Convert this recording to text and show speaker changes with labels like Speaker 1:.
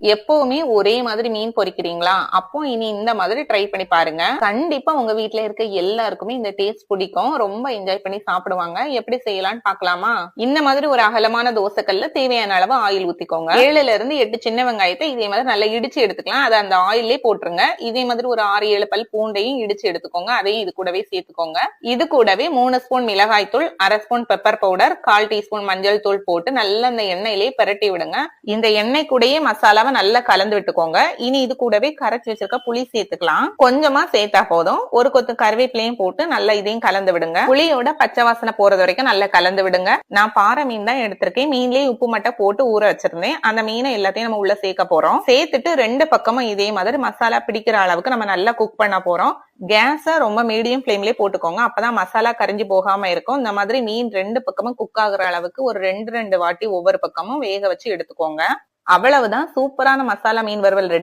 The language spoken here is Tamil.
Speaker 1: எப்பவுமே ஒரே மாதிரி மீன் பொரிக்கிறீங்களா? அப்போ இனி இந்த மாதிரி ட்ரை பண்ணி பாருங்க. கண்டிப்பா உங்க வீட்ல இருக்க எல்லாருக்குமே இந்த டேஸ்ட் பிடிக்கும். ரொம்ப என்ஜாய் பண்ணி சாப்பிடுவாங்க. எப்படி செய்யலாம்னு பார்க்கலாமா? இந்த மாதிரி ஒரு அகலமான தோசைக்கல்ல தேவையான அளவு ஆயில் ஊத்திக்கோங்க. 7ல இருந்து 8 சின்ன வெங்காயத்தை இதே மாதிரி நல்லா இடிச்சு எடுத்துக்கலாம். அதை அந்த ஆயிலே போட்டுருங்க. இதே மாதிரி ஒரு 6, 7 பல் பூண்டையும் இடிச்சு எடுத்துக்கோங்க. அதையும் இது கூடவே சேர்த்துக்கோங்க. இது கூடவே 3 ஸ்பூன் மிளகாய் தூள், 1/2 ஸ்பூன் பெப்பர் பவுடர், 1/4 டீஸ்பூன் மஞ்சள் தூள் போட்டு நல்லா இந்த எண்ணெயிலே பிரட்டி விடுங்க. இந்த எண்ணெய் கூடயே மசாலாவை நல்லா கலந்து விட்டுக்கோங்க. இனி இது கூடவே கரைச்சி வச்சிருக்க புளி சேர்த்துக்கலாம். கொஞ்சமா சேர்த்தா போதும். ஒரு கொத்து கருவேப்பிலையும் போட்டு நல்லா இதையும் கலந்து விடுங்க. புளியோட பச்சை வாசனை போறது வரைக்கும் நல்லா கலந்து விடுங்க. நான் பாறை மீன் தான் எடுத்திருக்கேன். மீன்லயே உப்பு மட்டும் போட்டு ஊற வச்சிருந்தேன். அந்த மீனை எல்லாத்தையும் நம்ம உள்ள சேர்க்க போறோம். சேர்த்துட்டு 2 பக்கமும் இதே மாதிரி மசாலா பிடிக்கிற அளவுக்கு நம்ம நல்லா குக் பண்ண போறோம். கேஸ ரொம்ப மீடியம் ஃபிளேம்லயே போட்டுக்கோங்க. அப்பதான் மசாலா கரிஞ்சு போகாம இருக்கும். இந்த மாதிரி மீன் 2 பக்கமும் குக் ஆகுற அளவுக்கு ஒரு 2 வாட்டி ஒவ்வொரு பக்கமும் வேக வச்சு எடுத்துக்கோங்க. அவ்வளவுதான், சூப்பரான மசாலா மீன் வறுவல் ரெடி.